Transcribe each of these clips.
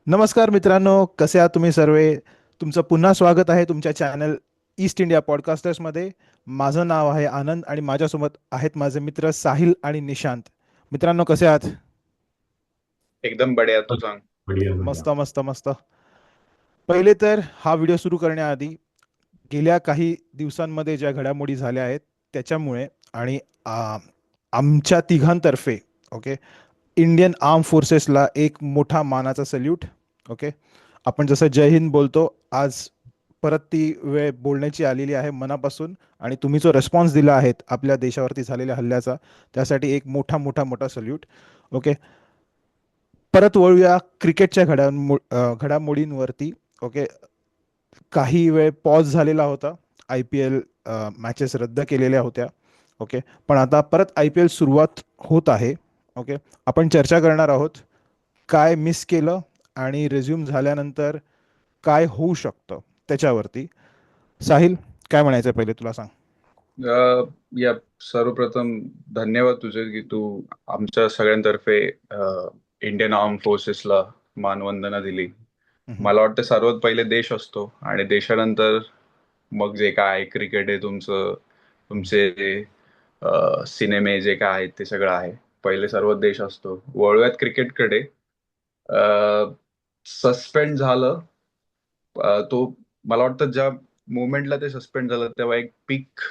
नमस्कार मित्रांनो, कसे आहात तुम्ही सर्व? तुमचं पुन्हा स्वागत आहे तुमच्या चॅनल ईस्ट इंडिया पॉडकास्टर्समध्ये. माझं नाव आहे आनंद आणि माझ्यासोबत आहेत माझे मित्र साहिल आणि निशांत. मित्रांनो, कसे आहात? एकदम बढिया. तू सांग. बढ़िया बढ़िया. मस्त मस्त मस्त. पहिले तर हा व्हिडिओ सुरू करण्याआधी गेल्या काही दिवसांमध्ये ज्या घडामोडी झाल्या आहेत त्याच्यामुळे आणि आ, आमच्या तिघांतर्फे, ओके, इंडियन आर्म फोर्सेसला एक मोठा मानाचा सल्यूट. ओके, आपण जसं जय हिंद बोलतो, आज परत ती वेळ बोलण्याची आलेली आहे मनापासून. आणि तुम्ही जो रिस्पॉन्स दिला आहे आपल्या देशावरती झालेल्या हल्ल्याचा, त्यासाठी एक मोठा मोठा मोठा सल्यूट. ओके, परत वळूया क्रिकेटच्या घडामोडींवरती. ओके, काही वेळ पॉज झालेला होता. आय पी एल मॅचेस रद्द केलेल्या होत्या. ओके, पण आता परत आय पी एल सुरुवात होत आहे. ओके, आपण चर्चा करणार आहोत काय मिस केलं आणि रिझ्यूम झाल्यानंतर काय होऊ शकतं त्याच्यावरती. साहिल, काय म्हणायचं पहिले तुला सांग. या सर्वप्रथम धन्यवाद तुझे की तू आमच्या सगळ्यांतर्फे इंडियन आर्म फोर्सेसला मानवंदना दिली. हम्म. मला वाटतं सर्वात पहिले देश असतो आणि देशानंतर मग जे काय आहे, क्रिकेट आहे तुमचं, तुमचे सिनेमे जे काय आहेत ते सगळं आहे. पहिले सर्वात देश असतो. वळूयात क्रिकेटकडे. सस्पेंड झालं. तो मला वाटतं ज्या मुवमेंटला ते सस्पेंड झालं तेव्हा एक पीक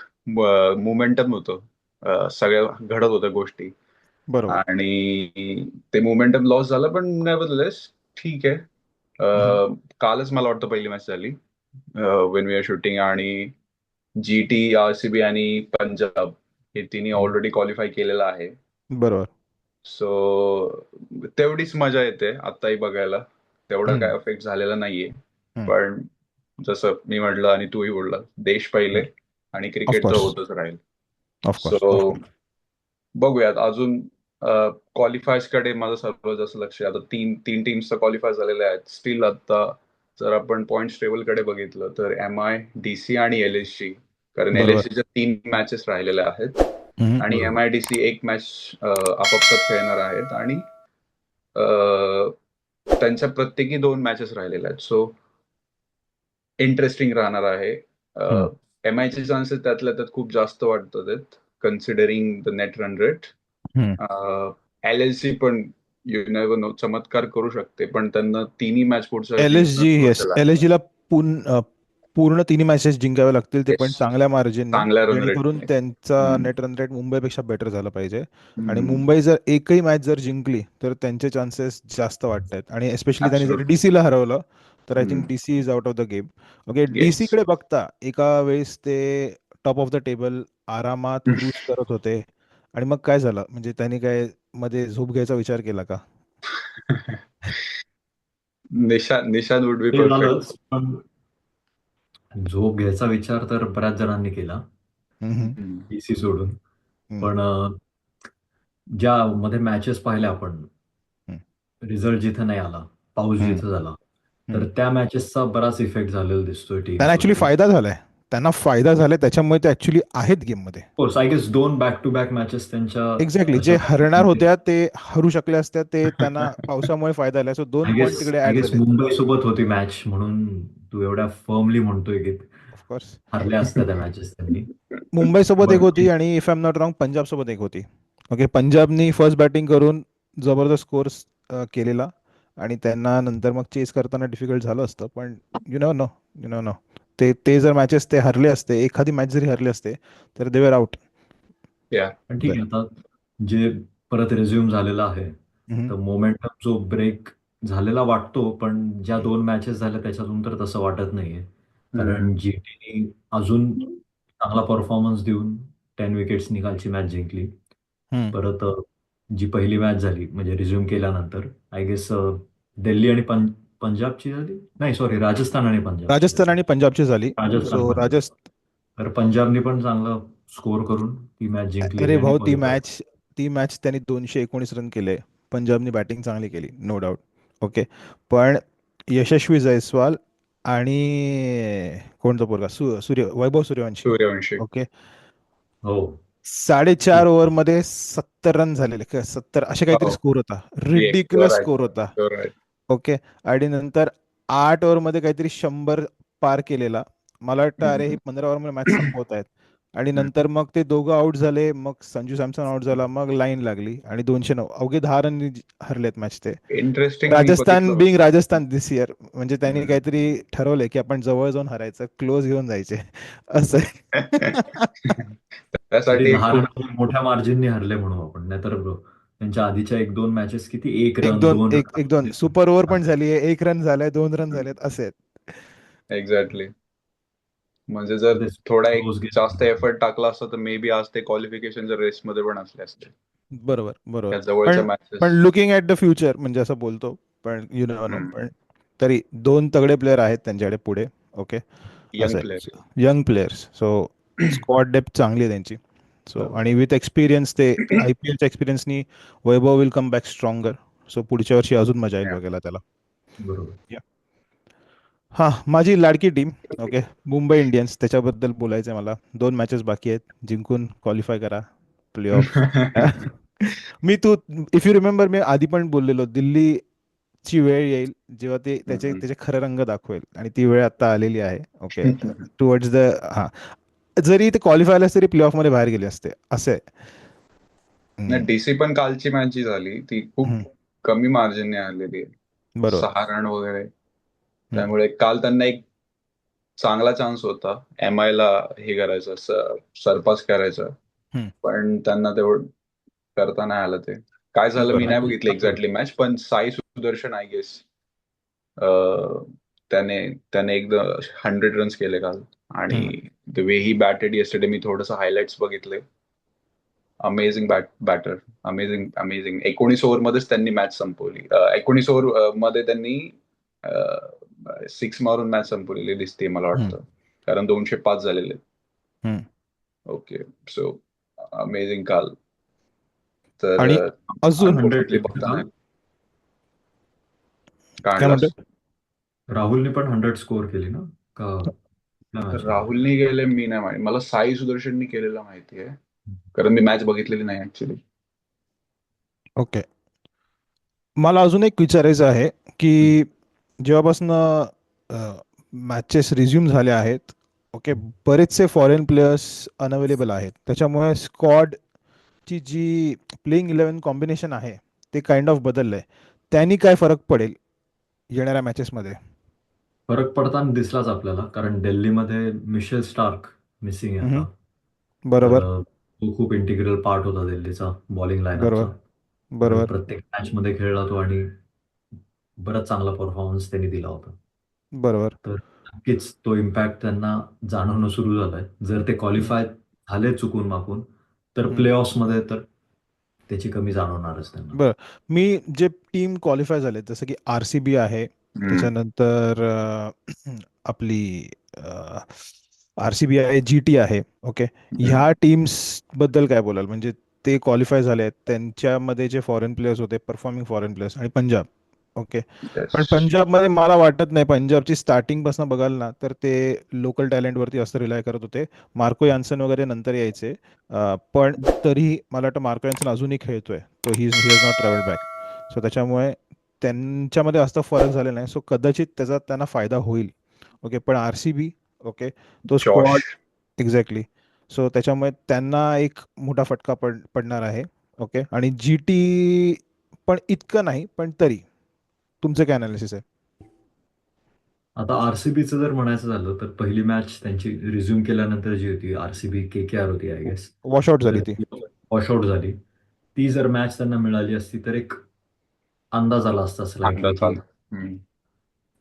मोमेंटम होतं. सगळ्या घडत होत्या गोष्टी बरोबर. आणि ते मोमेंटम लॉस झालं, पण नेव्हरदलेस ठीक आहे. हम्म. कालच मला वाटतं पहिली मॅच झाली वेन वी आर शूटिंग, आणि जीटी, आरसीबी आणि पंजाब हे तिन्ही हम्म. ऑलरेडी क्वालिफाय केलेलं आहे. बरोबर. सो तेवढीच मजा येते आत्ताही बघायला. तेवढा हम्म. काय अफेक्ट झालेला नाहीये. हम्म. पण जसं मी म्हटलं आणि तूही बोलला, देश पहिले आणि क्रिकेट तर ऑफकोर्स. होतच राहील. ऑफकोर्स. So of course. बघूयात अजून. क्वालिफायर्स कडे माझं सर्व जास्त लक्ष आहे. आता तीन तीन टीम्स तर क्वालिफाय झालेल्या आहेत. स्टील आता जर आपण पॉइंट्स टेबल कडे बघितलं तर एम आय, डीसी आणि एलएसजी, कारण बरोबर. एलएसजीच्या 3 मॅचेस राहिलेल्या आहेत हम्म. आणि एम बरोबर. आय डी सी एक मॅच आपापसात खेळणार आहेत आणि त्यांच्या प्रत्येकी 2 मॅचेस राहिलेल्या आहेत. सो इंटरेस्टिंग राहणार आहे. हम्म. एम आयचे चान्सेस त्यातल्या त्यात खूप जास्त वाटतात आहेत, considering the net run rate. हम्म. एल एल सी पण यू नेव्हर नो, चमत्कार करू शकते, पण त्यांना तिन्ही मॅच पुढच्या एल एस जिंकणं जी, येस, क्रुशियल एल आहे. एस जीला पूर्ण तिन्ही मॅचेस जिंकावे लागतील, ते येस, पण चांगल्या मार्जिनने, चांगल्या रन जेणेकरून रेटने. त्यांचा नेट रन रेट मुंबईपेक्षा बेटर झाला पाहिजे. आणि ऍब्सोल्युटली. मुंबई जर एकही मॅच जर जिंकली तर त्यांचे चान्सेस जास्त वाटत आहेत. आणि एस्पेशली त्यांनी जर डीसीला हरवलं तर I think DC is out of the game. Okay, yes. डीसीकडे बघता एका वेळेस ते टॉप ऑफ द टेबल आरामात क्रूज करत होते. आणि मग काय झालं, म्हणजे त्यांनी काय मध्ये झोप घ्यायचा विचार केला का? निशान वुड बी ते परफेक्ट. झालंच, पण झोप घ्यायचा विचार तर बऱ्याच जणांनी केला, हम्म. डीसी सोडून. हम्म. पण ज्या मध्ये मॅचेस पाहिल्या आपण, हम्म. रिझल्ट जिथे नाही आला, पाऊस हम्म. जिथे झाला, हम्म. तर त्या मॅचेसचा बराच इफेक्ट झालेला दिसतोय त्यांना ऍक्च्युली टीम्सवरती. फायदा झालाय. त्यांना फायदा झालाय, त्याच्यामुळे ते ऍक्च्युली आहेत गेम मध्ये. Course I guess 2 back to back matches त्यांच्या एक्झॅक्टली, जे हरणार ह्याच्यामध्ये. होत्या ते हरू शकल्या असत्या, ते त्यांना पावसामुळे फायदा आला. सो 2 पॉईंट तिकडे आय ऍड गेस झालेत. मुंबई सोबत होती मॅच, म्हणून तू एवढ्या फर्मली म्हणतोय की ऑफकोर्स. हरल्या असत्या त्या मॅचेस त्यांनी. मुंबई सोबत एक बट होती आणि if I am not wrong Punjab सोबत एक होती. ओके, पंजाबनी फर्स्ट बॅटिंग करून जबरदस्त स्कोर्स केलेला आणि त्यांना नंतर मग चेस करताना डिफिकल्ट झालं असतं. पण you know no, you know no, ते ते जर मॅचेस ते हरले असते, एखादी मॅच जरी हरले असते तर दे वर आउट. या. पण ठीक आहे, आता जे परत रिझ्यूम झालेलं आहे, हम्म. तर मोमेंटम जो ब्रेक झालेला वाटतो, पण ज्या 2 मॅचेस झाल्या त्याच्यातून तर तसं वाटत नाहीये. कारण जीटीने अजून चांगला परफॉर्मन्स देऊन 10 विकेट्स निकालची मॅच जिंकली. हम्म. परत जी पहिली मॅच झाली म्हणजे रिझ्यूम केल्यानंतर, आय गेस दिल्ली आणि पंजाबची झाली, नाही सॉरी, राजस्थान आणि पंजाबची राजस्थान झाली. आणि पंजाबची झाली. राजस्थान सो पंजाब. तर पंजाबने पण चांगलं स्कोर करून ती मॅच जिंकलेली अरे आणि भाऊ, ती क्वालिफाय. मॅच, ती मॅच त्यांनी 219 रन केले. पंजाबनी बॅटिंग चांगली केली, नो डाऊट. ओके, पण यशस्वी जयस्वाल आणि कोणता पोरगा वैभव सूर्यवंशी. सूर्यवंशी. ओके, हो. 4.5 ओव्हरमध्ये 70 रन झालेले, 70 असे काहीतरी हो. स्कोर होता. Yes, your ridiculous right. Score होता. Your right. ओके. आणि नंतर 8 ओव्हरमध्ये काहीतरी 100 पार केलेला. मला वाटतं अरे हे 15 ओव्हरमध्ये मॅच संपवत आहेत. आणि नंतर मग ते दोघं आउट झाले, मग संजू सॅमसन आउट झाला, मग लाईन लागली आणि 209 अवघे 10 रन हरलेत मॅच ते. इंटरेस्टिंग मी बघितलं राजस्थान बिंग होतं. राजस्थान दिस इयर, म्हणजे त्यांनी हम्म. काहीतरी ठरवलंय की आपण जवळ जाऊन हरायचं, क्लोज घेऊन जायचे असं आहे. तरी त्यासाठी एक 10 खूप रन मोठ्या मार्जिनने हरले म्हणू आपण, नाहीतर त्यांच्या आधीच्या 1-2 मॅचेस किती 1 एक रन दोन 2 एक एक दोन रन. सुपर ओव्हर पण झाली आहे, 1 रन झालाय, 2 रन झालेत असे आहेत. एक्झॅक्टली. म्हणजे जर थोडा एक क्लोज जास्त गेम. एफर्ट टाकला असता तर मे बी आज ते क्वालिफिकेशनच्या रेसमध्ये पण असले असते. बरोबर बरोबर. त्या जवळच्या पण पण matches. Looking at the future म्हणजे असं बोलतो, पण यु नेव्हर नो. पण तरी 2 तगडे प्लेअर आहेत त्यांच्याकडे पुढे. ओके. यंग असं प्लेअर. आहे, young players. So squad depth चांगली आहे त्यांची. सो आणि विथ एक्सपिरियन्स ते IPLच्या एक्सपिरियन्सनी Vaibhav will come back stronger. So पुढच्या वर्षी अजून मजा येईल बघायला त्याला. बरोबर. Yeah. हां, माझी लाडकी टीम. ओके. मुंबई इंडियन्स, त्याच्याबद्दल बोलायचं आहे मला. 2 मॅचेस बाकी आहेत, जिंकून क्वालिफाय करा प्ले ऑफ. मी तू इफ यू रिमेंबर, मी आधी पण बोललेलो, दिल्लीची वेळ येईल जेव्हा ते त्याचे त्याचे खरे रंग दाखवेल, आणि ती वेळ आता आलेली आहे. ओके. टुवर्ड्स द हां, जरी ते क्वालिफाय तरी प्ले ऑफमध्ये बाहेर गेले असते, असं आहे. नाही, हम्म, डीसी पण कालची मॅच जी झाली ती खूप हम्म, कमी मार्जिनने आलेली आहे. बरोबर. 6 रन वगैरे. हम्म, त्यामुळे काल त्यांना एक चांगला चान्स होता MI ला हे करायचं, सरपास करायचं. हम्म, पण त्यांना तेवढं करता नाही आलं ते. काय झालं मी नाही बरोबर. बघितलं एक्झॅक्टली मॅच, पण साई सुदर्शन आय गेस त्याने त्याने एकदा 100 रन्स केले काल. आणि hmm, the way he batted yesterday, मी थोडंसं हायलाइट्स बघितले. Amazing batter. Amazing amazing. 19 ओव्हरमध्येच त्यांनी मॅच संपवली. 19 ओव्हर मध्ये त्यांनी 6 मारून मॅच संपवलेली दिसते मला हम्म, वाटतं. कारण 205 झालेले. हम्म. ओके. सो अमेझिंग काल. तर आणि अजून 100 अनफॉर्च्युनेटली केले बघता काल. नाही. काय काय म्हणलास? म्हणतो? राहुलने पण 100 स्कोर केली ना का कुठल्या मॅचमध्ये? राहुलनी गेले मी नाही माहिती. मला साई सुदर्शननी केलेलं माहिती आहे. कारण मी मॅच बघितलेली नाही ऍक्च्युली. ओके. मला अजून एक विचारायचं आहे की जेव्हापासून मॅचेस रिझ्यूम झाले आहेत, ओके, बरेचसे फॉरेन प्लेयर्स अनअवेलेबल आहेत, त्याच्यामुळे स्क्वॉडची जी प्लेइंग 11 कॉम्बिनेशन आहे ते काइंड ऑफ बदललं आहे. त्यांनी काय फरक पडेल येणाऱ्या मॅचेसमध्ये? फरक पडताना दिसलाच आपल्याला, कारण दिल्लीमध्ये मिशेल स्टार्क मिसिंग आहे हम्म, आता. तर बरोबर तो खूप इंटिग्रल पार्ट होता दिल्लीचा बॉलिंग लाईनअपचा. बरोबर तर बरोबर प्रत्येक मॅचमध्ये खेळला तो आणि बराच चांगला परफॉर्मन्स त्यांनी दिला होता. बरोबर. तर नक्कीच तो इम्पॅक्ट त्यांना जाणवणं सुरू झालंय. जर ते हम्म, क्वालिफाय झाले चुकून माकून, तर हम्म. प्ले ऑफ्समध्ये तर त्याची कमी जाणवणारच त्यांना. बरं. मी जे टीम क्वालिफाय झाले जसं की RCB आहे, त्याच्यानंतर आपली RCB आहे, GT आहे. ओके. ह्या टीम्स बद्दल काय बोलाल, म्हणजे ते क्वालिफाय झाले आहेत, त्यांच्यामध्ये जे फॉरेन प्लेयर्स होते, परफॉर्मिंग फॉरेन प्लेयर्स, आणि पंजाब. ओके. पण पंजाबमध्ये मला वाटत नाही, पंजाबची स्टार्टिंग पासून बघाल ना तर ते लोकल टॅलेंटवरती असं रिलाय करत होते. मार्को यान्सन वगैरे नंतर यायचे. पण तरीही मला वाटतं मार्को यान्सन अजूनही खेळतोय, तो he has not travelled back. So त्याच्यामुळे त्यांच्यामध्ये असं फरक झालेला नाही, सो कदाचित त्याचा त्यांना फायदा होईल. ओके. पण RCB, ओके, तो जॉश. Squad, exactly. सो त्याच्यामुळे त्यांना एक मोठा फटका पडणार आहे. ओके. आणि GT पण इतकं नाही, पण तरी तुमचं काय अनालिसिस आहे? आता RCBचं जर म्हणायचं झालं तर पहिली मॅच त्यांची रिझ्यूम केल्यानंतर जी होती, RCB KKR होती आय गेस. वॉशआउट झाली तर ती. वॉशआउट झाली. ती जर मॅच त्यांना मिळाली असती तर एक अंदाज आला असता स्लाइटली अंदाज की आला.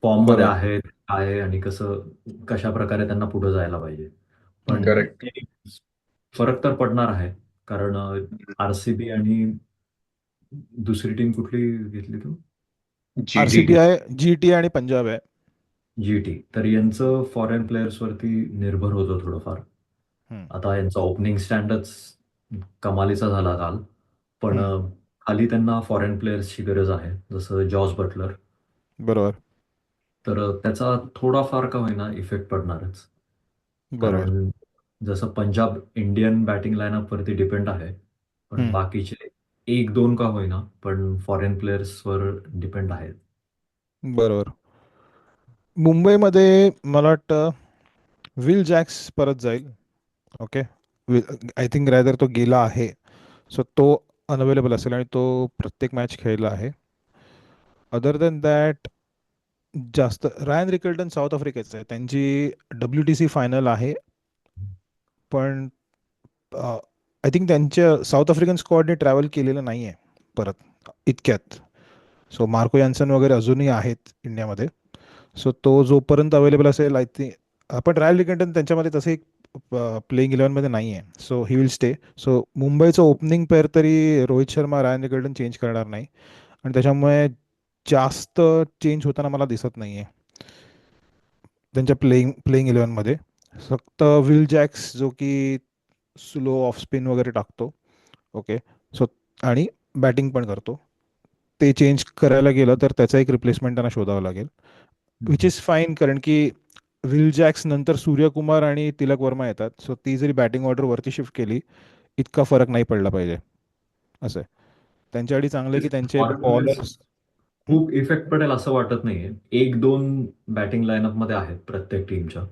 फॉर्ममध्ये बरोबर. आहेत, काय आहे आणि कशा प्रकारे त्यांना पुढे जायला पाहिजे. हम्म. पण करेक्ट. फरक तर पडणार आहे. कारण RCB आणि दुसरी टीम कुठली घेतली तू? GT. RCB आहे, GT आणि पंजाब आहे. GT. तर यांचं फॉरेन प्लेयर्सवरती निर्भर होतं थोडंफार. हम्म, आता यांचा ओपनिंग स्टँडच कमालीचा झाला काल. पण हम्म, खाली त्यांना फॉरेन प्लेयर्सची गरज आहे, जसं जॉस बटलर. बरोबर तर त्याचा थोडाफार का होईना इफेक्ट पडणारच. बरोबर. कारण जसं पंजाब इंडियन बॅटिंग लाईनअपवरती डिपेंड आहे, पण हम्म, बाकीचे 1-2 का होईना, पण फॉरेन प्लेयर्सवर डिपेंड आहेत. बरोबर. मुंबईमध्ये मला वाटतं विल जॅक्स परत जाईल. ओके. आय थिंक रादर तो गेला आहे. सो तो अनअवेलेबल असेल आणि तो प्रत्येक मॅच खेळला आहे. अदर दॅन दॅट जास्त रायन रिकल्टन साऊथ आफ्रिकेचं आहे. त्यांची WTC फायनल आहे, पण आय थिंक त्यांच्या साऊथ आफ्रिकन स्क्वॉडने ट्रॅव्हल केलेलं नाही आहे परत इतक्यात. सो मार्को यान्सन वगैरे अजूनही आहेत इंडियामध्ये. सो तो जोपर्यंत अवेलेबल असेल आय थिंक. पण रायल रिकल्टन त्यांच्यामध्ये तसे एक प्लेइंग इलेव्हनमध्ये नाही आहे. So he will stay. So मुंबईचं ओपनिंग पेअर तरी रोहित शर्मा रायन रिकल्टन चेंज करणार नाही, आणि त्याच्यामुळे जास्त चेंज होताना मला दिसत नाही आहे त्यांच्या प्लेइंग इलेव्हनमध्ये. फक्त विल जॅक्स जो की स्लो ऑफ स्पिन वगैरे टाकतो. ओके. सो आणि बॅटिंग पण करतो. ते चेंज करायला गेलं तर त्याचा एक रिप्लेसमेंट त्यांना शोधावा लागेल, विच इज फाईन, कारण की विल जॅक्स नंतर सूर्यकुमार आणि तिलक वर्मा येतात. सो ती जरी बॅटिंग ऑर्डर वरती शिफ्ट केली, इतका फरक नाही पडला पाहिजे. असं आहे. त्यांच्यासाठी चांगलं आहे की त्यांचे ऑर्डरनेच बॉलर्स. खूप इफेक्ट पडेल असं वाटत नाहीये. एक दोन बॅटिंग लाईनअप मध्ये आहेत प्रत्येक टीमच्या.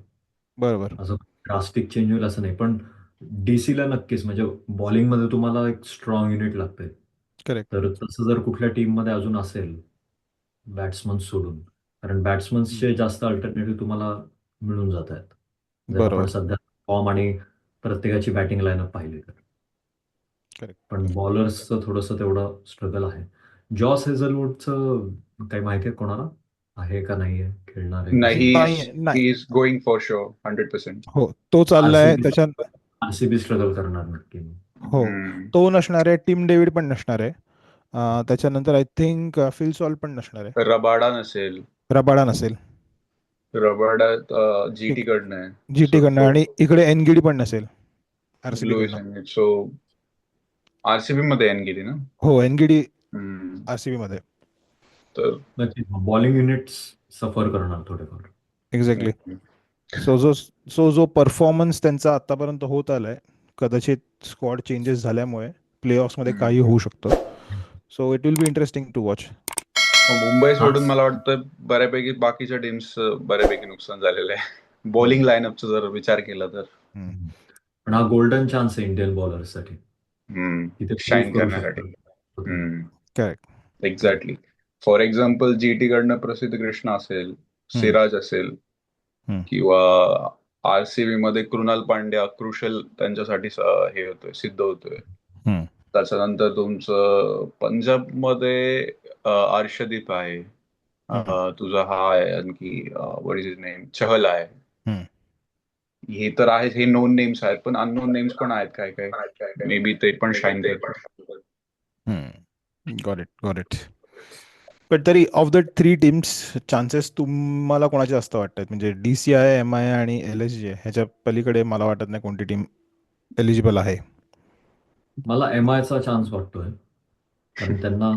बरोबर. असं ड्रास्टिक चेंज होईल असं नाही, पण डीसीला नक्कीच म्हणजे बॉलिंगमध्ये तुम्हाला एक स्ट्रॉंग युनिट लागते. करेक्ट. तर तसं जर कुठल्या टीममध्ये अजून असेल बॅट्समन सोडून, कारण बॅट्समन्सचे जास्त अल्टरनेटिव्ह तुम्हाला मिळून जात आहेत जर आपण बरोबर. सध्या फॉर्म आणि प्रत्येकाची बॅटिंग लाईनअप पाहिली तर. करेक्ट. पण बॉलर्सचं थोडंसं तेवढं स्ट्रगल आहे. जॉस हेझलवूडचं काही माहिती आहे कोणाला? आहे का नाहीये? खेळणार आहे कसं? नाही, नाही नाही. He is going for sure 100%. हो, तो चाललाय आरसीबी त्याच्या. आरसीबी स्ट्रगल करणार नक्की. हो, तो नसणार आहे. टीम डेव्हिड पण नसणार आहे. त्याच्यानंतर आय थिंक फिल सॉल्ट पण नसणार आहे. रबाडा नसेल. रबाडा नसेल. रबाडा जीटी ठीक. कडनं आहे. जीटी सो कडनं, तो आणि इकडे एनगिडी पण नसेल आरसीबी लुईस कडनं. एनगिडी. सो आरसीबी मध्ये एनगिडी ना. हो, एनगिडी हम्म. आरसीबी मध्ये. तर नक्कीच बॉलिंग युनिट्स सफर करणार थोडेफार. एक्झॅक्टली. सो जो परफॉर्मन्स त्यांचा आतापर्यंत होत आलाय, कदाचित स्क्वॉड चेंजेस झाल्यामुळे प्लेऑफ्समध्ये काही होऊ शकतं. So it will be interesting to watch. Mumbai सोडून आज मला वाटतं बऱ्यापैकी बाकीच्या टीम्स बऱ्यापैकी नुकसान झालेलं आहे बॉलिंग लाईनअपचा जर विचार केला तर. पण हा गोल्डन चान्स आहे इंडियन बॉलर्ससाठी. तिथे शाईन प्रूव्ह करू करण्यासाठी. शकतात. Correct. Exactly. For example GT कडनं प्रसिद्ध कृष्णा असेल, सिराज असेल, किंवा आरसीबी मध्ये कृणाल पांड्या क्रुशल त्यांच्यासाठी हे होतोय, सिद्ध होतोय. त्याच्यानंतर तुमचं पंजाब मध्ये अर्शदीप आहे. तुझा हा आहे आणखी what is his name, Chahal आहे. हे तर आहेत, हे नोन नेम्स आहेत, पण अननोन नेम्स पण आहेत काय काय. मे बी ते पण शाईन करतील. Got it, got it. पण तरी ऑफ द 3 टीम्स चान्सेस तुम्हाला कोणाचे जास्त वाटतात? म्हणजे DCI, MI आणि LSG ह्याच्या पलीकडे मला वाटत नाही कोणती टीम एलिजिबल आहे. मला MIचा चान्स वाटतोय, कारण त्यांना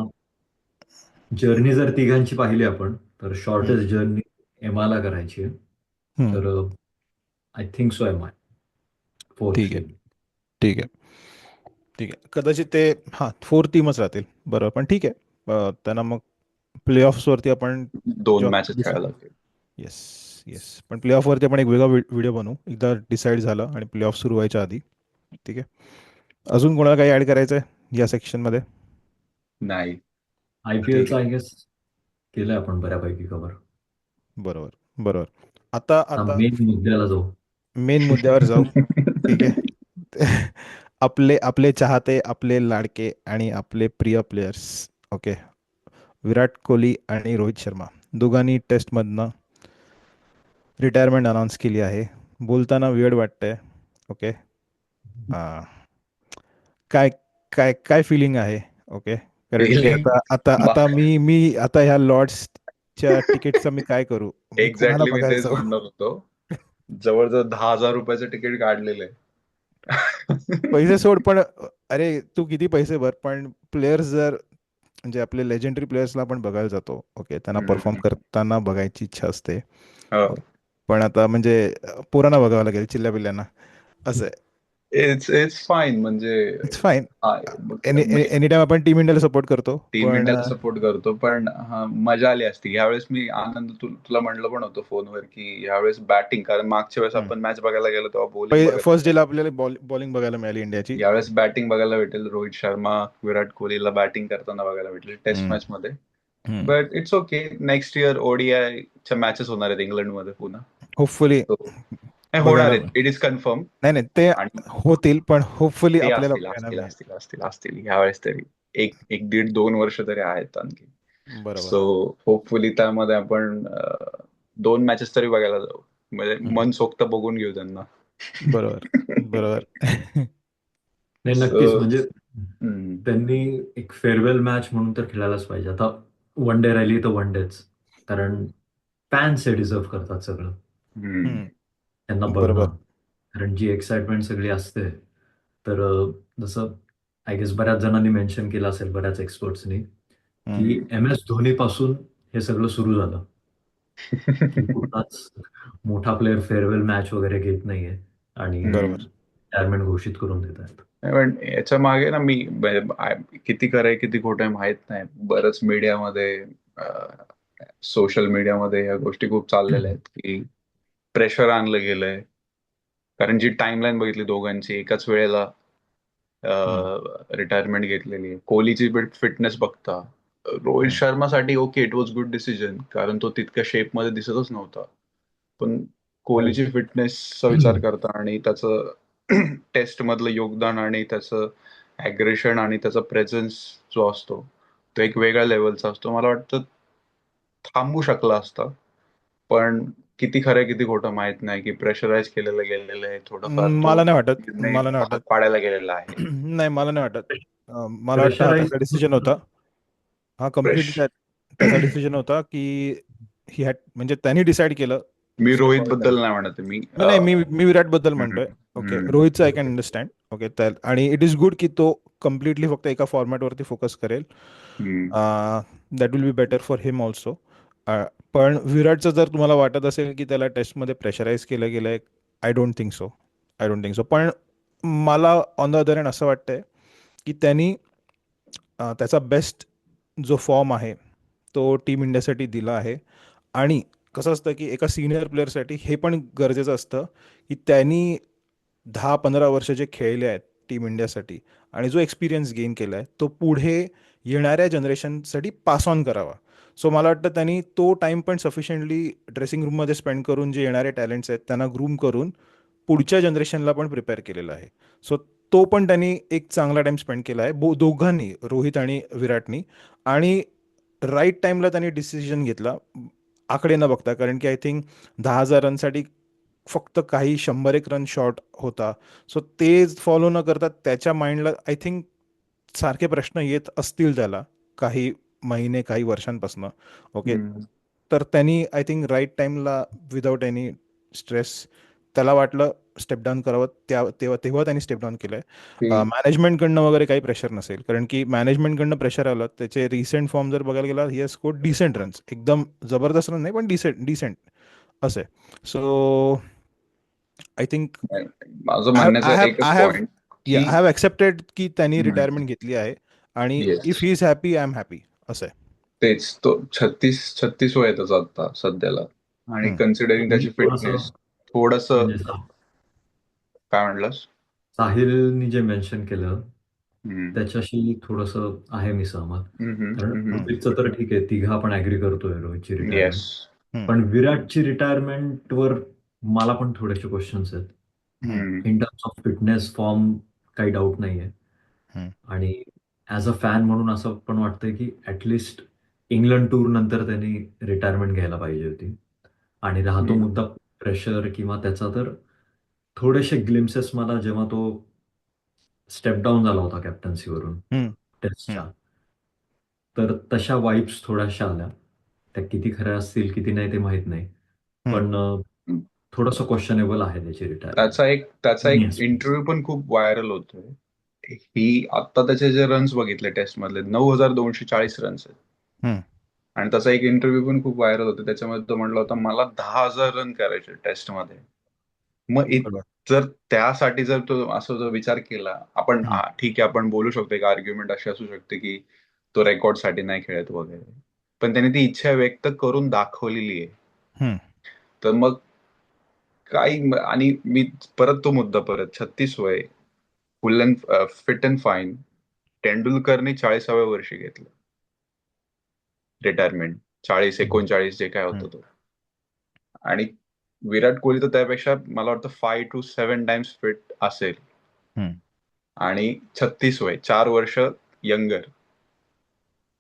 जर्नी जर तिघांची पाहिली आपण तर शॉर्टेस्ट जर्नी MIला करायची आहे. तर I think so MI fourth ठीक आहे. येईल. ठीक आहे. ठीक आहे. कदाचित ते 4 टीमच राहतील. बरोबर, पण ठीक आहे. त्यांना मग प्लेऑफ्सवरती आपण 2 मॅचेस खेळायला लागतील. Yes, yes. पण प्लेऑफवरती आपण एक वेगळा व्हिडिओ बनवू एकदा डिसाईड झालं आणि प्लेऑफ सुरू व्हायच्या आधी. ठीक आहे. अजून कोणाला काही ऍड करायचं आहे या सेक्शनमध्ये? नाही. IPLचा आय गेस केलंय आपण बऱ्यापैकी कव्हर. बरोबर, बरोबर. आता आता आता मेन मुद्द्याला जाऊ. मेन मुद्द्यावर जाऊ. ठीक आहे. आपले आपले चाहते, आपले लाडके आणि आपले प्रिय प्लेयर्स. ओके. विराट कोहली आणि रोहित शर्मा दोघांनी टेस्टमधनं रिटायरमेंट अनाऊन्स केली आहे. बोलताना वियर्ड वाटतंय. ओके. काय काय काय फिलिंग आहे? ओके. कारण की Feeling आता आता आता मी मी आता ह्या लॉर्ड्सच्या तिकीटचं मी काय करू? मी कुणाला एक्झॅक्टली मी बघायला तेच जाऊ? म्हणणार होतो. जवळजवळ 10,000 रुपयाचं तिकीट काढलेलं आहे. पैसे सोड, पण अरे तू किती पैसे भर, पण प्लेयर्स जर म्हणजे आपले लेजेंडरी प्लेयर्सला आपण बघायला जातो. ओके. त्यांना परफॉर्म करताना बघायची इच्छा असते. हो. पण आता म्हणजे पोरांना बघावं लागेल, चिल्ल्या पिल्ल्यांना. असं आहे. इट्स फाईन म्हणजे इट्स फाईन. हा, एनी टाइम आपण टीम इंडियाला सपोर्ट करतो, टीम पण इंडियाला सपोर्ट करतो, पण हा, मजा आली असती यावेळेस. मी आनंद तुला म्हणलं पण होतं फोनवर की यावेळेस बॅटिंग, कारण मागच्या वेळेस आपण मॅच बघायला गेलो तेव्हा बॉलिंग बघायला फर्स्ट डेला भेटलं. आपल्याला बॉलिंग बघायला मिळाली इंडियाची. यावेळेस बॅटिंग बघायला भेटेल. रोहित शर्मा, विराट कोहलीला बॅटिंग करताना बघायला भेटेल टेस्ट मॅच मध्ये. But it's okay. Next year ओडीआयच्या मॅचेस होणार आहेत इंग्लंडमध्ये पुन्हा. होपफुली So, हे होणार बघायला. आहेत, इट इज कन्फर्म. नाही नाही, ते आणि होतील, पण होपफुली ते आपल्याला असतील बघायला असतील मिळेल. असतील असतील असतील यावेळेस तरी. एक एक दीड 2 वर्ष तरी आहेत आणखी. बरोबर. सो होपफुली त्यामध्ये आपण 2 मॅचेस तरी बघायला जाऊ. म्हणजे मनसोक्त बघून घेऊ त्यांना. बरोबर. बरोबर. नाही, नक्कीच. सो म्हणजे त्यांनी एक फेअरवेल मॅच म्हणून तर खेळायलाच पाहिजे. आता वन डे राहिली तर वन डेच, कारण फॅन्स हे डिझर्व करतात सगळं. त्यांना बरोबर. बघणं, कारण जी एक्साइटमेंट सगळी असते. तर जसं आय गेस बऱ्याच जणांनी मेन्शन केलं असेल, बऱ्याच एक्सपर्ट्सनी, की MS धोनी पासून हे सगळं सुरू झालं, की कुठलाच मोठा प्लेअर फेअरवेल मॅच वगैरे घेत नाहीये आणि बरोबर. रिटायरमेंट घोषित करून देत आहेत. पण याच्या मागे ना मी किती खरं आहे किती खोटं आहे माहित नाही. बरंच मीडियामध्ये, सोशल मीडियामध्ये या गोष्टी खूप चाललेल्या आहेत की प्रेशर आणलं गेलंय. कारण जी टाइमलाईन बघितली दोघांची एकाच वेळेला रिटायरमेंट घेतलेली आहे. कोहलीची फिटनेस बघता, रोहित शर्मासाठी okay it was good decision, कारण तो तितक्या शेपमध्ये दिसतच नव्हता. पण कोहलीची फिटनेसचा विचार करता आणि त्याचं टेस्ट मधलं योगदान आणि त्याचं ॲग्रेशन आणि त्याचा प्रेझेन्स जो असतो तो एक वेगळ्या लेवलचा असतो. मला वाटतं थांबू शकला असता. पण किती खरं किती खोटं माहित नाही की प्रेशराईज केलेलं गेलेलं आहे. थोडंफार तो मला नाही वाटत. निर्णय मला नाही भाग वाटत. पाडायला गेलेला आहे. नाही, मला नाही वाटत. मला वाटतं हा प्रेशराईज त्याचा डिसिजन होता. हा प्रेश कम्प्लिटली त्याचा डिसिजन होता की ही हॅड, म्हणजे त्यांनी डिसाईड केलं मी स्टेप रोहित आउट टाइम. बद्दल नाही म्हणत आहे. मी नाही, मी विराट बद्दल हम्म, म्हणतोय. ओके, हम्म, रोहितचं आय कॅन अंडरस्टँड. ओके, तर आणि इट इज गुड की तो कम्प्लिटली फक्त एका फॉर्मॅटवरती फोकस करेल. हम्म. That will be better for him also. पण विराटचं जर तुम्हाला वाटत असेल की त्याला टेस्टमध्ये प्रेशराईज केलं गेलं आहे, I don't think so. I don't think so. पण मला ऑन द अदर हँड असं वाटतंय की त्यांनी त्याचा बेस्ट जो फॉर्म आहे तो टीम इंडियासाठी दिला आहे. आणि कसं असतं की एका सिनियर प्लेअरसाठी हे पण गरजेचं असतं की त्यांनी 10-15 वर्ष जे खेळले आहेत टीम इंडियासाठी आणि जो एक्सपिरियन्स गेन केला आहे तो पुढे येणाऱ्या जनरेशनसाठी पास ऑन करावा. सो मला वाटतं त्यांनी तो टाईम पण सफिशियंटली ड्रेसिंग रूममध्ये स्पेंड करून जे येणारे टॅलेंट्स आहेत त्यांना ग्रूम करून पुढच्या जनरेशनला पण प्रिपेअर केलेला आहे. सो तो पण त्यांनी एक चांगला टाइम स्पेंड केला आहे दोघांनी, रोहित आणि विराटनी. आणि राईट टाईमला त्यांनी डिसिजन घेतला, आकडे न बघता. कारण की आय थिंक 10,000 रनसाठी फक्त काही 100-1 रन शॉर्ट होता. सो ते फॉलो न करता त्याच्या माइंडला आय थिंक सारखे प्रश्न येत असतील त्याला काही महिने काही वर्षांपासून. ओके, हम्म. तर त्यांनी आय थिंक राईट टाईमला विदाऊट एनी स्ट्रेस त्याला वाटलं स्टेप डाऊन करावं, तेव्हा त्यांनी स्टेप डाऊन केलं आहे. ती- मॅनेजमेंटकडनं वगैरे काही प्रेशर नसेल, कारण की मॅनेजमेंटकडनं प्रेशर आलं. त्याचे रिसेंट फॉर्म जर बघायला गेला, he has scored decent runs. एकदम जबरदस्त रन नाही, पण डिसेंट असे. सो आय थिंक माझं आय हॅव म्हणण्याचा आय हॅव एकच आय हॅव पॉइंट या की आय हॅव ॲक्सेप्टेड की त्यांनी रिटायरमेंट घेतली आहे. आणि yes, if he is happy, I am happy, असं आहे. तेच तो 36 वय आहे त्याचं आता सध्याला. आणि हम्म. कन्सिडरिंग मी त्याची थोडंसं फिटनेस थोडस म्हणजे काय म्हणलास. साहिलनी जे मेन्शन केलं हम्म, त्याच्याशी थोडंसं आहे मी सहमत. हम्म, कारण हम्म, रोहितचं तर ठीक आहे, तिघं आपण ॲग्री करतोय रोहितची येस. रिटायरमेंट. हम्म. पण विराटची रिटायरमेंटवर मला पण थोडेसे क्वेश्चन्स आहेत. हम्म. In terms of fitness, form काही डाऊट नाहीये. हम्म. आणि ॲज अ फॅन म्हणून असं पण वाटतंय की ॲटलिस्ट इंग्लंड टूर नंतर त्यांनी रिटायरमेंट घ्यायला पाहिजे होती. आणि राहतो हम्म, मुद्दा प्रेशर किंवा त्याचा, तर थोडेसे ग्लिम्सेस मला जेव्हा तो स्टेप डाऊन झाला होता कॅप्टन्सीवरून हम्म. हम्म. टेस्टच्या, तर तशा वाईब्स थोड्याशा आल्या. त्या किती खऱ्या असतील किती नाही ते माहीत नाही. हम्म. पण हम्म. थोडंसं क्वेश्चनेबल आहे त्याची रिटायरमेंट. त्याचा एक इंटरव्ह्यू पण खूप व्हायरल होतोय. ही आता त्याचे जे रन्स बघितले टेस्ट मधले 9,240 रन्स आहेत. हम्म. आणि त्याचा एक इंटरव्ह्यू पण खूप व्हायरल होता. त्याच्यामध्ये तो म्हणला होता मला 10,000 रन करायचे टेस्ट मध्ये. मग बरोबर. जर त्यासाठी जर तो असं जर विचार केला आपण, हम्म, ठीक आहे, आपण बोलू शकतो, एक आर्ग्युमेंट अशी असू शकते की तो रेकॉर्डसाठी नाही खेळत वगैरे, पण त्याने ती इच्छा व्यक्त करून दाखवलेली आहे. हम्म. तर मग आणि मी परत तो मुद्दा, परत 36 वय, full and fit and fine. तेंडुलकरने 40व्या वर्षी घेतलं रिटायरमेंट, 40-39 जे काय हम्म. होतं तो. आणि विराट कोहली तर त्यापेक्षा मला वाटतं 5 to 7 टाइम्स फिट असेल. हम्म. आणि 36 वय, 4 वर्ष यंगर.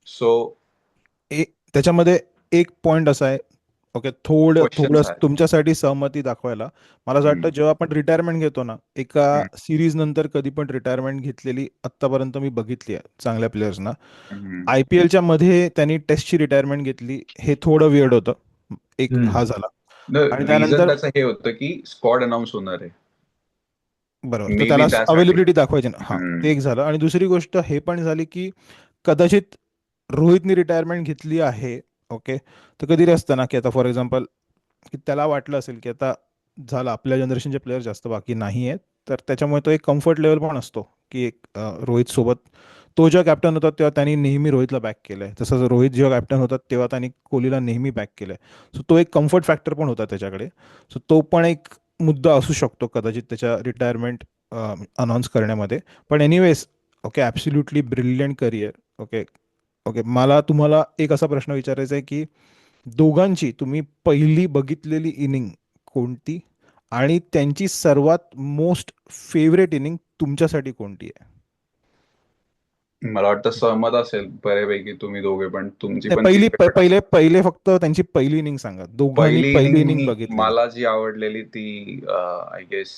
सो त्याच्यामध्ये एक पॉइंट असा आहे, ओके, थोडं थोडं क्वेश्चन्स आहेत. तुमच्यासाठी सहमती दाखवायला. मला असं वाटतं हम्म, जेव्हा आपण रिटायरमेंट घेतो ना, एका हम्म, सिरीज नंतर कधी पण रिटायरमेंट घेतलेली आत्तापर्यंत मी बघितली आहे चांगल्या प्लेयर्सना. हम्म. IPLच्या मध्ये त्यांनी टेस्टची रिटायरमेंट घेतली, हे थोडं विअर्ड होतं. एक हम्म. हा झाला. आणि रिझन त्यानंतर त्याचं हे होतं की स्क्वॉड अनाऊन्स होणार आहे. बरोबर, तर मे बी त्याला त्यासाठी. अवेलेबिलिटी दाखवायची ना, हा हम्म, ते एक झालं. आणि दुसरी गोष्ट हे पण झाली की कदाचित रोहितनी रिटायरमेंट घेतली आहे, ओके, तर कधी असतं ना की आता फॉर एक्झाम्पल की त्याला वाटलं असेल की आता झालं, आपल्या जनरेशनचे प्लेयर जास्त बाकी नाही आहेत, तर त्याच्यामुळे तो एक कम्फर्ट लेवल पण असतो की एक रोहित सोबत तो जेव्हा कॅप्टन होता तेव्हा त्यांनी नेहमी रोहितला बॅक केलंय, तसंच रोहित जेव्हा कॅप्टन होता तेव्हा त्यांनी कोहलीला नेहमी बॅक केलंय. सो तो एक कम्फर्ट फॅक्टर पण होता त्याच्याकडे. सो तो पण एक मुद्दा असू शकतो कदाचित त्याच्या रिटायरमेंट अनाऊन्स करण्यामध्ये. पण anyways, okay, absolutely brilliant career. Okay. Okay, मला तुम्हाला एक असा प्रश्न विचारायचा आहे की दोघांची तुम्ही पहिली बघितलेली इनिंग कोणती, आणि त्यांची सर्वात मोस्ट फेवरेट इनिंग तुमच्यासाठी कोणती आहे? मला वाटतं सहमत असेल बऱ्यापैकी तुम्ही दोघे, पण तुमची नाही, पण ती फेवरेट असेल. पहिले फक्त त्यांची पहिली इनिंग सांगा, दोघांनी पहिली पहिली इनिंग इनिंग बघितलेली. मला जी आवडलेली ती, आय गेस,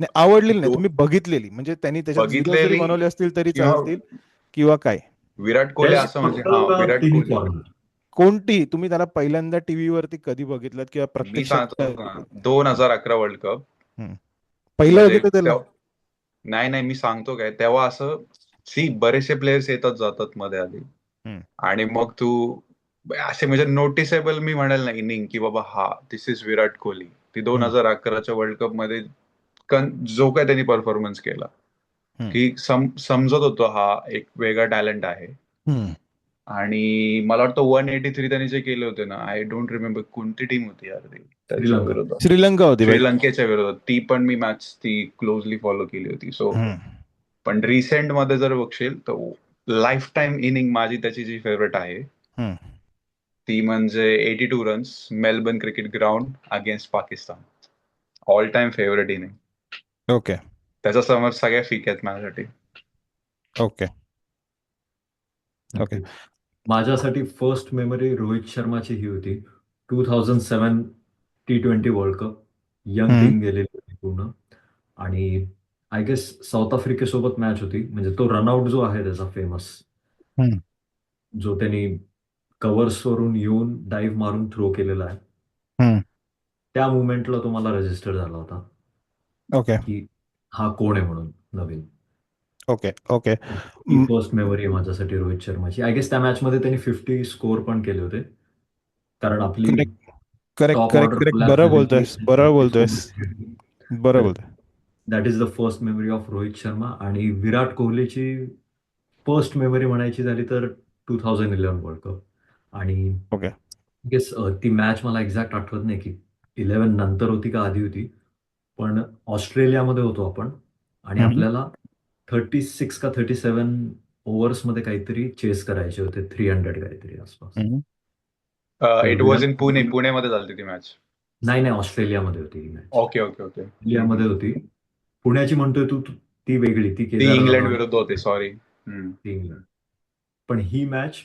नाही, आवडलेली नाही, दो तुम्ही बघितलेली, म्हणजे त्यांनी त्याच्यात झिरो जरी बघितलेली बनवले असतील तरी किंवा चालतील, किंवा काय. विराट कोहली टेस्ट असं, म्हणजे फक्त हा, का विराट तिन्ही कोहली. फॉर्मॅट? कोणती तुम्ही त्याला पहिल्यांदा टीव्हीवरती कधी बघितलं किंवा मी प्रत्यक्षात सांगतो का, 2011 वर्ल्ड कप हम्म. पहिलं मध्ये बघितलं त्याला. नाही नाही, मी सांगतो काय, तेव्हा असं बरेचसे प्लेयर्स येतात जातात मध्ये आधी, हम्म. आणि मग तू असे म्हणजे नोटिसेबल मी म्हणेल ना इनिंग, की बाबा हा, दिस इज विराट कोहली. ती दोन हम्म. हजार अकराच्या वर्ल्ड कप मध्ये जो काय त्यांनी परफॉर्मन्स केला, हम्म. की समजत होतो हा एक वेगळा टॅलेंट आहे. हम्म. आणि मला वाटतं 183 त्यांनी जे केले होते ना, आय डोंट रिमेंबर कोणती टीम होती यार ती त्यांच्या श्रीलंका. विरोधात. श्रीलंका होती भाई. श्रीलंकेच्या विरोधात ती पण मी मॅच ती क्लोजली फॉलो केली होती. सो हम्म. पण रिसेंट मध्ये जर बघशील तर लाईफ टाईम इनिंग माझी त्याची जी फेवरेट आहे हम्म. ती म्हणजे 82 runs, Melbourne cricket ground against Pakistan. All time favourite inning. Okay. त्याच्या समोर सगळ्या फिक आहेत माझ्यासाठी. ओके. ओके. नक्कीच. माझ्यासाठी फर्स्ट मेमरी रोहित शर्माची ही होती. 2007 T20 वर्ल्ड कप. यंग हम्म. टीम गेलेली होती पूर्ण. आणि आय गेस साऊथ आफ्रिकेसोबत मॅच होती. म्हणजे तो रनआउट जो आहे त्याचा फेमस, हम्म. जो त्यांनी कव्हर्सवरून येऊन डाईव्ह मारून थ्रो केलेला आहे. हम्म. त्या मुवमेंटला तो मला रजिस्टर झाला होता ओके. की हा कोण आहे म्हणून नवीन. ओके. ओके. ही फर्स्ट मेमरी आहे माझ्यासाठी रोहित शर्माची. आय गेस त्या मॅचमध्ये त्यांनी 50 स्कोर पण केले होते. कारण आपली correct, correct, top correct, order correct. Collapse बरं झाली होती. बोलतोयस, बरं बोलतोयस, बरं तर बोलतोय. That is the first memory of Rohit Sharma. आणि विराट कोहलीची फर्स्ट मेमरी म्हणायची झाली तर 2011 वर्ल्ड कप. आणि ओके. गेस ती मॅच मला एक्झॅक्ट आठवत नाही की 11 नंतर होती का आधी होती. पण ऑस्ट्रेलियामध्ये होतो आपण आणि हम्म. आपल्याला 36 का 37 ओव्हर्समध्ये काहीतरी चेस करायचे होते, 300 काहीतरी आसपास. हम्म. तर it was Virat in Pune, Kohli, पुण्यामध्ये झाली ती मॅच. नाही नाही, ऑस्ट्रेलियामध्ये होती ही मॅच. Okay okay okay. ऑस्ट्रेलियामध्ये होती. पुण्याची म्हणतोय तू, ती वेगळी, ती ती केदार इंग्लंड नव्हाट, विरुद्ध होते, सॉरी. ती इंग्लंड. पण ही मॅच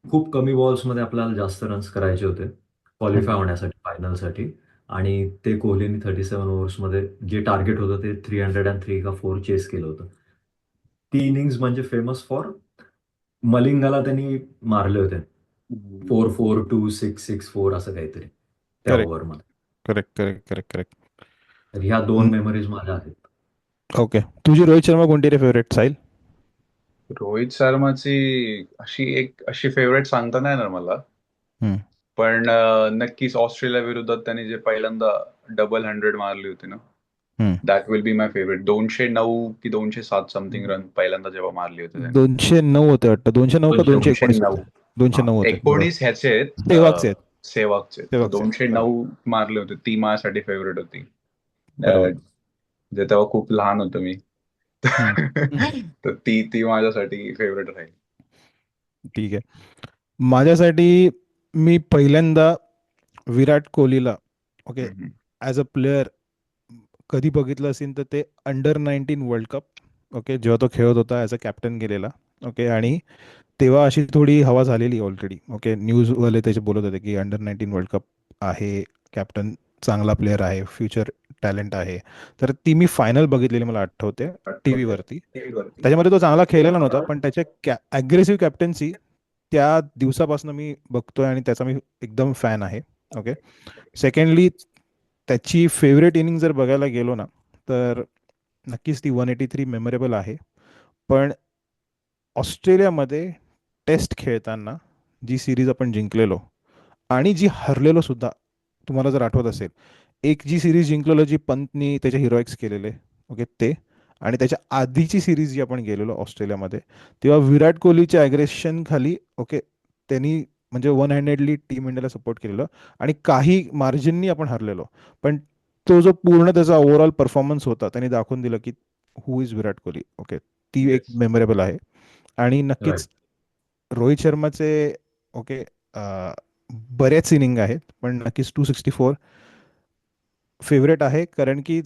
खूप कमी बॉल्समध्ये आपल्याला जास्त रन्स करायचे होते क्वालिफाय होण्यासाठी, फायनलसाठी. आणि ते कोहलीने 37 ओव्हर्समध्ये जे टार्गेट होतं ते 303 का 4 चेस केलं होतं. ती इनिंग्स म्हणजे फेमस फॉर मलिंगाला त्यांनी मारले होते. 4-4-2-6-6-4 असं काहीतरी त्या करेक्ट, ओव्हरमध्ये. Correct, correct, correct, correct. तर ह्या 2 मेमरीज माझ्या आहेत. ओके, तुझी रोहित शर्मा कोणती रे फेवरेट, साहिल? रोहित शर्माची अशी फेवरेट सांगता नाही येणार मला. हम्म. पण नक्कीच ऑस्ट्रेलिया विरुद्धात त्यांनी जे पहिल्यांदा डबल 100 मारली होती ना, हम्म. That will be my favourite. 209 की 207 समथिंग रन पहिल्यांदा जेव्हा मारली होती त्याने. 209 होते वाटतं, 209 का 219 209. होते. 209 होते बरोबर. 19 ह्याचे आहेत सेवागचे आहेत. सेवागचे. तर सेवागचे आहेत, बरोबर 209 मारले होते, ती माझ्यासाठी फेवरेट होती. बरोबर. जे तेव्हा खूप लहान होतो मी. हम्म. हम्म. तर ती ती माझ्यासाठी फेवरेट राहील. ठीक आहे. माझ्यासाठी मी पहिल्यांदा विराट कोहलीला ओके हम्म. ॲज अ प्लेअर कधी बघितलं असेल तर ते अंडर 19 वर्ल्ड कप ओके, जेव्हा तो खेळत होता ॲज अ कॅप्टन गेलेला ओके. आणि तेव्हा अशी थोडी हवा झालेली ऑलरेडी ओके, न्यूजवाले त्याचे बोलत होते की अंडर 19 वर्ल्ड कप आहे, कॅप्टन चांगला प्लेअर आहे, फ्युचर टॅलेंट आहे. तर ती मी फायनल बघितलेली मला आठवते टी व्हीवरती. त्याच्यामध्ये तो चांगला खेळलेला नव्हता, पण त्याच्या ॲग्रेसिव्ह कॅप्टन्सी त्या दिवसापासून मी बघतोय आणि त्याचा मी एकदम फॅन आहे ओके. सेकंडली त्याची फेवरेट इनिंग जर बघायला गेलो ना, तर नक्कीच ती 183 मेमोरेबल आहे. पण ऑस्ट्रेलियामध्ये टेस्ट खेळताना जी सिरीज आपण जिंकलेलो आणि जी हरलेलो सुद्धा, तुम्हाला जर आठवत असेल, एक जी सिरीज जिंकलेलो जी पंतनी त्याचे हिरोइक्स केलेले ओके ते, आणि त्याच्या आधीची सिरीज जी आपण गेलेलो ऑस्ट्रेलियामध्ये, तेव्हा विराट कोहलीच्या ॲग्रेशन खाली ओके त्यांनी म्हणजे वन हँडेडली टीम इंडियाला सपोर्ट केलेलं आणि काही मार्जिननी आपण हरलेलो. पण तो जो पूर्ण त्याचा ओव्हरऑल परफॉर्मन्स होता त्यांनी दाखवून दिलं की हु इज विराट कोहली ओके. ती एक येस. मेमोरेबल आहे. आणि राईट. नक्कीच रोहित शर्माचे ओके बरेच इनिंग आहेत, पण नक्कीच 264 फेवरेट आहे, कारण की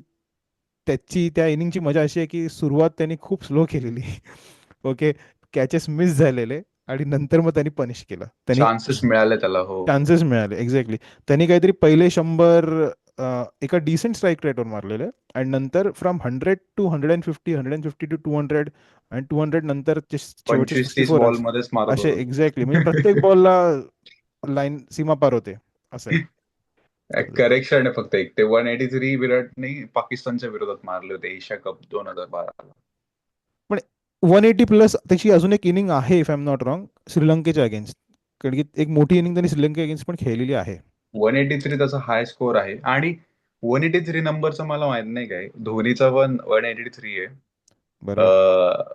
त्याची त्या इनिंगची मजा अशी आहे की सुरुवात त्यांनी खूप स्लो केलेली ओके, कॅचेस मिस झालेले आणि नंतर मग त्यांनी पनिश केलं. त्यांनी चान्सेस मिळाले त्याला. हो. चान्सेस मिळाले एक्झॅक्टली. त्यांनी काहीतरी पहिले 100 एका डिसेंट स्ट्राईक रेटवर मारलेले आणि नंतर फ्रॉम 100 to 150, 150 to 200 आणि 200 नंतर शेवटचे 25-30 64 बॉल रन्स मध्येच मारत असे होतो. एक्झॅक्टली. म्हणजे प्रत्येक बॉलला लाईन सीमा पार होते असं आहे. करेक्शन आहे फक्त एक. ते 183 विराटने पाकिस्तानच्या विरोधात मारले होते एशिया कप 2012. पण 180 प्लस त्याची अजून एक इनिंग आहे if I am not wrong, श्रीलंकेच्या अगेन्स्ट. कारण की एक मोठी इनिंग त्यांनी श्रीलंके अगेन्स्ट पण खेळलेली आहे. 183 त्याचा हाय स्कोर आहे. आणि 183 नंबरचं मला माहित नाही काय, धोनीचा पण 183 आहे. बरोबर. अं,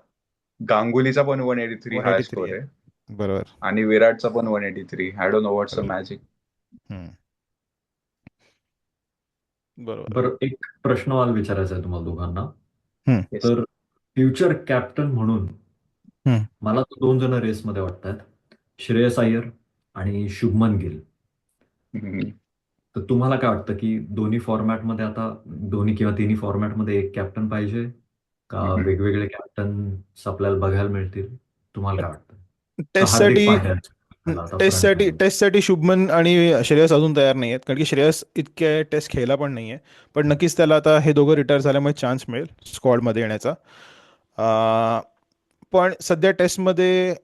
गांगुलीचा पण 183 हाय 183 स्कोर आहे. आहे बरोबर. आणि विराटचा पण 183. I don't know what's the बरोबर. मॅजिक. हम्म. बरोबर. बरं, एक प्रश्न मला विचारायचा आहे तुम्हाला दोघांना. हम्म. तर फ्युचर कॅप्टन म्हणून हम्म. मला तर 2 जण रेसमध्ये वाटतात. श्रेयस अय्यर आणि शुभमन गिल. हम्म. तर तुम्हाला काय वाटतं की दोन्ही फॉर्मॅटमध्ये आता दोन्ही किंवा तिन्ही फॉर्मॅटमध्ये एक कॅप्टन पाहिजे का हम्म. वेगवेगळे कॅप्टन्स आपल्याला बघायला मिळतील? तुम्हाला काय वाटतं? का हार्दिक टेस्टसाठी पांड्या आता फ्रंट टेस्टसाठी मॅन? टेस्टसाठी शुभमन आणि श्रेयस अजून तयार नाही आहेत, कारण की श्रेयस इतके टेस्ट खेळला पण नाही आहे. पण नक्कीच त्याला आता हे दोघं रिटायर झाल्यामुळे चान्स मिळेल स्क्वॉडमध्ये येण्याचा. पण सध्या टेस्टमध्ये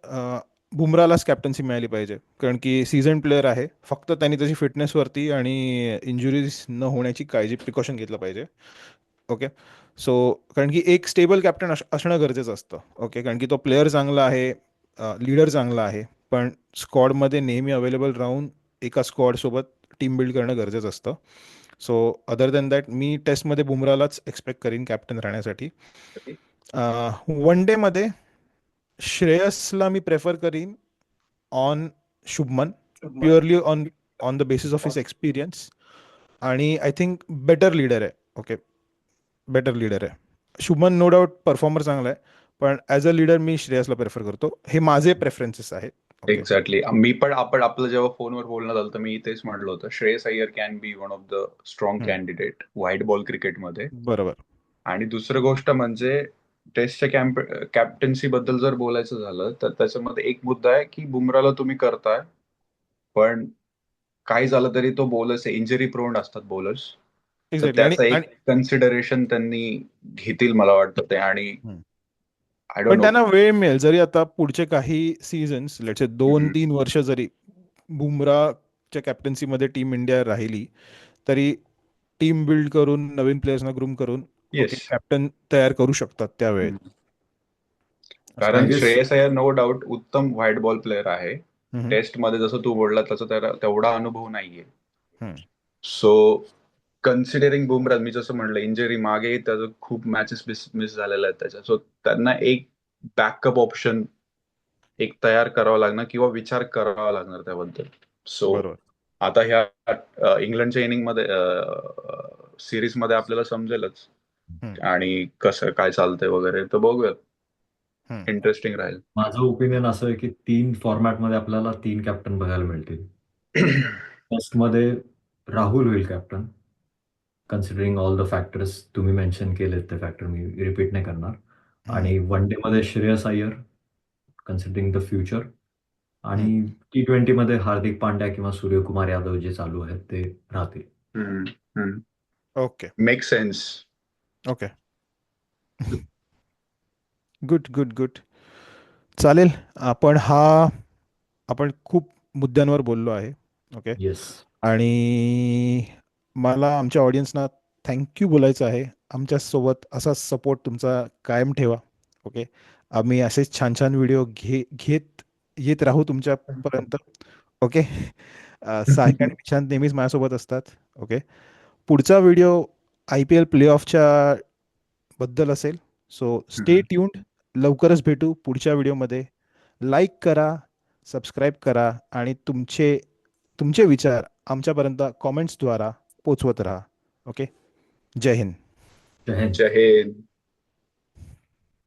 बुमरालाच कॅप्टन्सी मिळाली पाहिजे, कारण की सीझन प्लेअर आहे. फक्त त्यांनी त्याची फिटनेसवरती आणि इंजुरीज न होण्याची काळजी प्रिकॉशन घेतलं पाहिजे ओके. सो कारण की एक स्टेबल कॅप्टन असणं गरजेचं असतं ओके, कारण की तो प्लेअर चांगला आहे, लीडर चांगला आहे, पण स्क्वॉडमध्ये नेहमी अवेलेबल राहून एका स्क्वॉडसोबत टीम बिल्ड करणं गरजेचं असतं. सो अदर दॅन दॅट मी टेस्टमध्ये बुमरालाच एक्सपेक्ट करीन कॅप्टन राहण्यासाठी. वन डेमध्ये श्रेयसला मी प्रेफर करीन on Shubman, purely on on the basis of his experience. आणि आय थिंक बेटर लीडर आहे ओके, बेटर लीडर आहे. शुभमन नो डाऊट परफॉर्मर चांगला आहे, पण ॲज अ लीडर मी श्रेयसला प्रेफर करतो. हे माझे प्रेफरन्सेस आहेत ओके. एक्झॅक्टली. मी पण आपलं जेव्हा फोनवर बोलणं झालं तर मी तेच म्हटलं होतं, Shreyas Iyer can be one of the strong candidate white ball क्रिकेटमध्ये. बरोबर. आणि दुसरं गोष्ट म्हणजे टेस्टच्या कॅप्टन्सी बद्दल जर बोलायचं झालं तर त्याच्यामध्ये एक मुद्दा आहे की बुमराला तुम्ही करताय, पण काही झालं तरी तो बॉलर्स इंजरी प्रोन असतात बॉलर्स. तर एक्झॅक्टली. आणि त्याचं एक आणि कन्सिडरेशन त्यांनी घेतील मला वाटतं ते. आणि हम्म. आय डोंट पण नो. त्यांना वेळ मिळेल, जरी आता पुढचे काही सीझन्स लेट्स 2-3 वर्ष जरी बुमराच्या कॅप्टन्सीमध्ये टीम इंडिया राहिली, तरी टीम बिल्ड करून नवीन प्लेयर्सना ग्रूम करून ओके येस. कॅप्टन तयार करू शकतात त्यावेळेत असं आय कारण आहे. Guess Shreyas Iyer no doubt उत्तम व्हाईट बॉल प्लेअर आहे. हम्म. टेस्ट मध्ये जसं तू बोलला त्याचा तेवढा अनुभव नाहीये. हम्म. सो कन्सिडरिंग बुमराह, मी जसं म्हणलं इंजरी मागे त्याचं खूप मॅचेस मिस झालेल्या आहेत त्याच्या, सो त्यांना एक बॅकअप ऑप्शन एक तयार करावा लागणार किंवा विचार करावा लागणार त्याबद्दल. सो बरोबर. आता ह्या इंग्लंडच्या इनिंग मध्ये सिरीज मध्ये आपल्याला समजेलच हम्म. आणि कसं काय चालतंय वगैरे, तर बघूयात. हम्म. इंटरेस्टिंग राहील. माझं ओपिनियन असं आहे की 3 फॉर्मॅटमध्ये आपल्याला 3 कॅप्टन बघायला मिळतील. फर्स्टमध्ये राहुल होईल captain, considering all the factors तुम्ही मेन्शन केलेत, ते फॅक्टर मी रिपीट नाही करणार. आणि वन डेमध्ये Shreyas Iyer, considering the future. आणि T20 मध्ये हार्दिक पांड्या किंवा सूर्यकुमार यादव जे चालू आहेत ते राहतील. Okay. Make sense. Okay. Good good good. चालेल. आपण खूप मुद्द्यांवर बोललो आहे. ओके. येस. आणि मला आमच्या ऑडियन्सना थँक्यू बोलायचं आहे. आमच्यासोबत असाच सपोर्ट तुमचा कायम ठेवा. ओके. आम्ही असेच छान छान व्हिडिओ घेत येत राहू तुमच्यापर्यंत. ओके. साहिल आणि निशांत नेहमीच माझ्यासोबत असतात. ओके. पुढचा व्हिडिओ IPL प्लेऑफच्या बद्दल असेल. So stay tuned. लवकरच भेटू पुढच्या व्हिडिओमध्ये. लाईक करा, सबस्क्राईब करा आणि तुमचे विचार आमच्यापर्यंत कॉमेंट्सद्वारा पोचवत राहा. ओके. जय हिंद. जय हिंद. जय हिंद.